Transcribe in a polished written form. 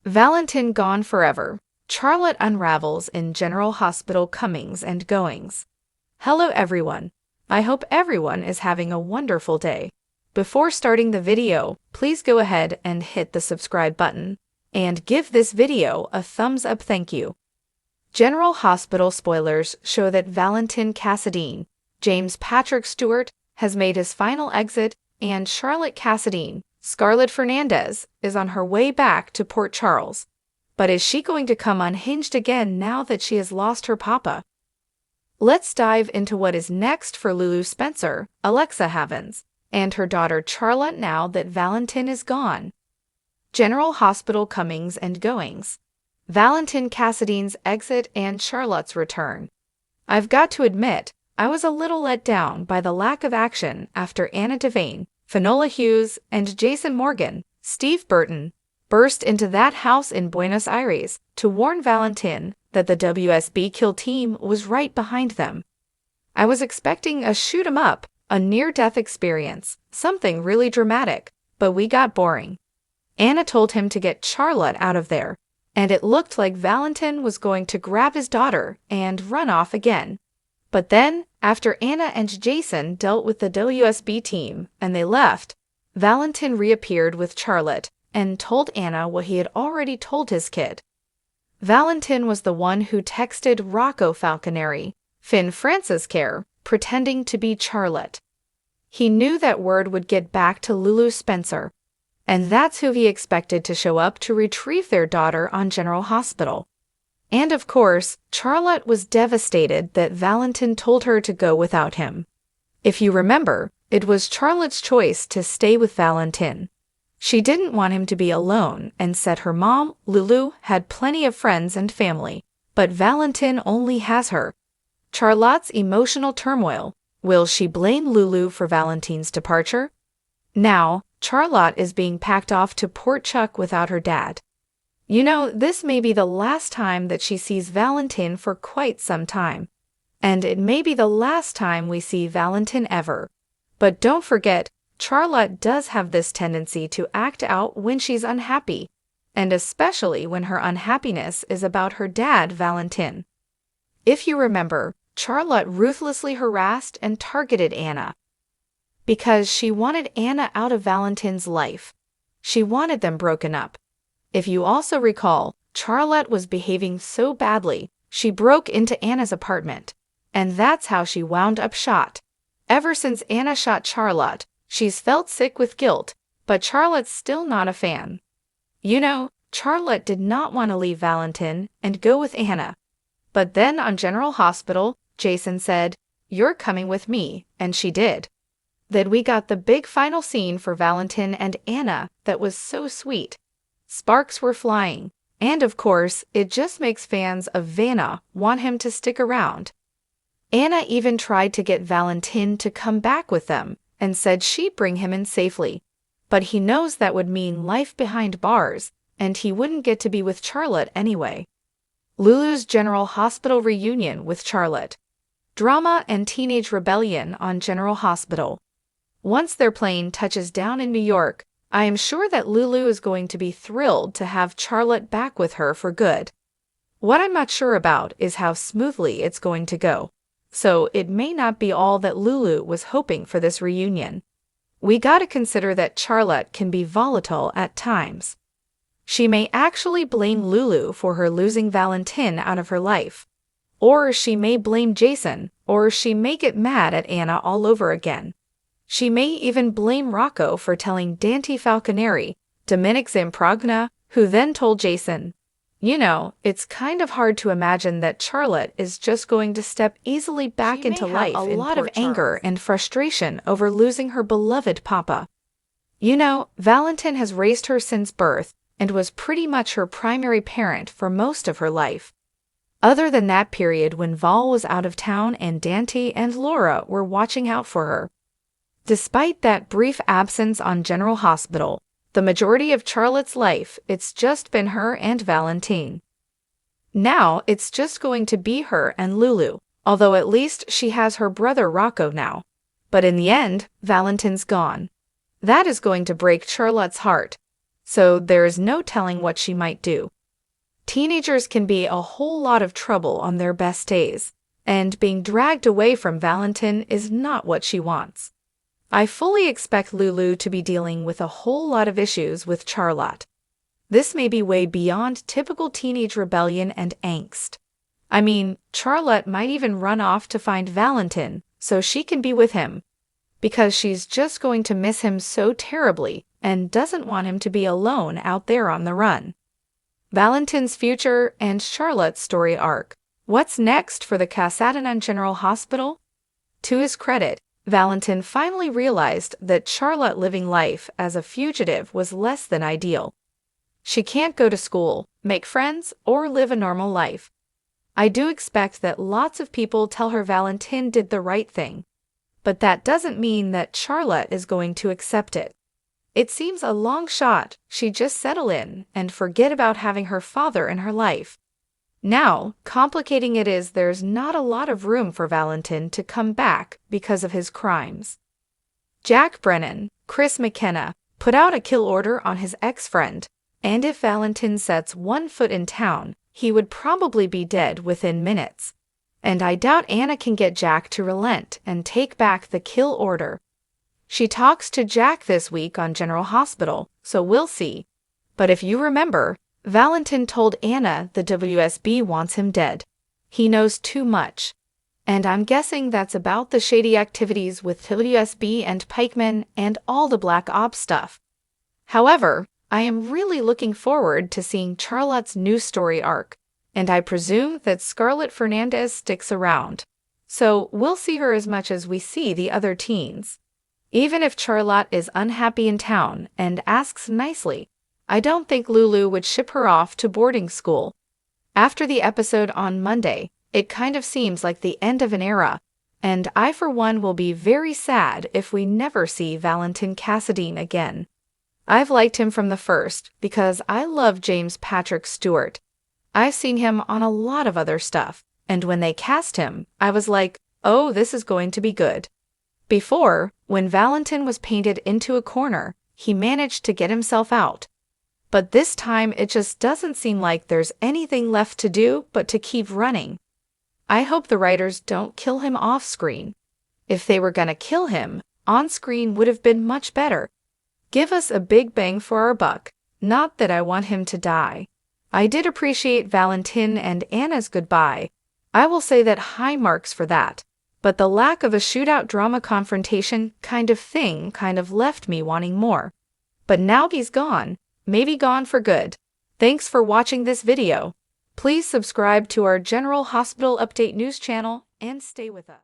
Valentin gone forever. Charlotte unravels in General Hospital comings and goings. Hello everyone. I hope everyone is having a wonderful day. Before starting the video, please go ahead and hit the subscribe button and give this video a thumbs up. Thank you. General Hospital spoilers show that Valentin Cassadine, James Patrick Stewart, has made his final exit, and Charlotte Cassadine, Scarlett Fernandez, is on her way back to Port Charles. But is she going to come unhinged again now that she has lost her papa? Let's dive into what is next for Lulu Spencer, Alexa Havens, and her daughter Charlotte now that Valentin is gone. General Hospital comings and goings. Valentin Cassadine's exit and Charlotte's return. I've got to admit, I was a little let down by the lack of action after Anna Devane, Finola Hughes, and Jason Morgan, Steve Burton, burst into that house in Buenos Aires to warn Valentin that the WSB Kill team was right behind them. I was expecting a shoot 'em up, a near-death experience, something really dramatic, but we got boring. Anna told him to get Charlotte out of there, and it looked like Valentin was going to grab his daughter and run off again. But then, after Anna and Jason dealt with the WSB team and they left, Valentin reappeared with Charlotte and told Anna what he had already told his kid. Valentin was the one who texted Rocco Falconeri, Finn France's care, pretending to be Charlotte. He knew that word would get back to Lulu Spencer, and that's who he expected to show up to retrieve their daughter on General Hospital. And of course, Charlotte was devastated that Valentin told her to go without him. If you remember, it was Charlotte's choice to stay with Valentin. She didn't want him to be alone and said her mom, Lulu, had plenty of friends and family, but Valentin only has her. Charlotte's emotional turmoil. Will she blame Lulu for Valentin's departure? Now, Charlotte is being packed off to Port Chuck without her dad. You know, this may be the last time that she sees Valentin for quite some time. And it may be the last time we see Valentin ever. But don't forget, Charlotte does have this tendency to act out when she's unhappy, and especially when her unhappiness is about her dad, Valentin. If you remember, Charlotte ruthlessly harassed and targeted Anna because she wanted Anna out of Valentin's life. She wanted them broken up. If you also recall, Charlotte was behaving so badly, she broke into Anna's apartment, and that's how she wound up shot. Ever since Anna shot Charlotte, she's felt sick with guilt, but Charlotte's still not a fan. You know, Charlotte did not want to leave Valentin and go with Anna. But then on General Hospital, Jason said, "You're coming with me," and she did. Then we got the big final scene for Valentin and Anna that was so sweet. Sparks were flying, and of course, it just makes fans of Vanna want him to stick around. Anna even tried to get Valentin to come back with them and said she'd bring him in safely, but he knows that would mean life behind bars, and he wouldn't get to be with Charlotte anyway. Lulu's General Hospital reunion with Charlotte. Drama and teenage rebellion on General Hospital. Once their plane touches down in New York, I am sure that Lulu is going to be thrilled to have Charlotte back with her for good. What I'm not sure about is how smoothly it's going to go, so it may not be all that Lulu was hoping for this reunion. We gotta consider that Charlotte can be volatile at times. She may actually blame Lulu for her losing Valentin out of her life, or she may blame Jason, or she may get mad at Anna all over again. She may even blame Rocco for telling Dante Falconeri, Dominic Zamprogna, who then told Jason. You know, it's kind of hard to imagine that Charlotte is just going to step easily back into life in a lot of anger and frustration over losing her beloved papa. You know, Valentin has raised her since birth and was pretty much her primary parent for most of her life. Other than that period when Val was out of town and Dante and Laura were watching out for her. Despite that brief absence on General Hospital, the majority of Charlotte's life, it's just been her and Valentin. Now, it's just going to be her and Lulu, although at least she has her brother Rocco now. But in the end, Valentin's gone. That is going to break Charlotte's heart. so there's no telling what she might do. Teenagers can be a whole lot of trouble on their best days, and being dragged away from Valentin is not what she wants. I fully expect Lulu to be dealing with a whole lot of issues with Charlotte. This may be way beyond typical teenage rebellion and angst. I mean, Charlotte might even run off to find Valentin so she can be with him, because she's just going to miss him so terribly and doesn't want him to be alone out there on the run. Valentin's future and Charlotte's story arc. What's next for the Casadanan General Hospital? To his credit, Valentin finally realized that Charlotte living life as a fugitive was less than ideal. She can't go to school, make friends, or live a normal life. I do expect that lots of people tell her Valentin did the right thing, but that doesn't mean that Charlotte is going to accept it. It seems a long shot she'd just settle in and forget about having her father in her life. Now, complicating it is there's not a lot of room for Valentin to come back because of his crimes. Jack Brennan, Chris McKenna, put out a kill order on his ex-friend, and if Valentin sets one foot in town, he would probably be dead within minutes. And I doubt Anna can get Jack to relent and take back the kill order. She talks to Jack this week on General Hospital, so we'll see. But if you remember, Valentin told Anna the WSB wants him dead. He knows too much. And I'm guessing that's about the shady activities with WSB and Pikeman and all the Black Ops stuff. However, I am really looking forward to seeing Charlotte's new story arc, and I presume that Scarlett Fernandez sticks around. So we'll see her as much as we see the other teens. Even if Charlotte is unhappy in town and asks nicely, I don't think Lulu would ship her off to boarding school. After the episode on Monday, it kind of seems like the end of an era, and I for one will be very sad if we never see Valentin Cassadine again. I've liked him from the first because I love James Patrick Stewart. I've seen him on a lot of other stuff, and when they cast him, I was like, oh, this is going to be good. Before, when Valentin was painted into a corner, he managed to get himself out. But this time it just doesn't seem like there's anything left to do but to keep running. I hope the writers don't kill him off-screen. If they were gonna kill him, on-screen would have been much better. Give us a big bang for our buck, not that I want him to die. I did appreciate Valentin and Anna's goodbye. I will say that high marks for that. But the lack of a shootout drama confrontation kind of left me wanting more. But now he's gone, maybe gone for good. Thanks for watching this video. Please subscribe to our General Hospital Update news channel and stay with us.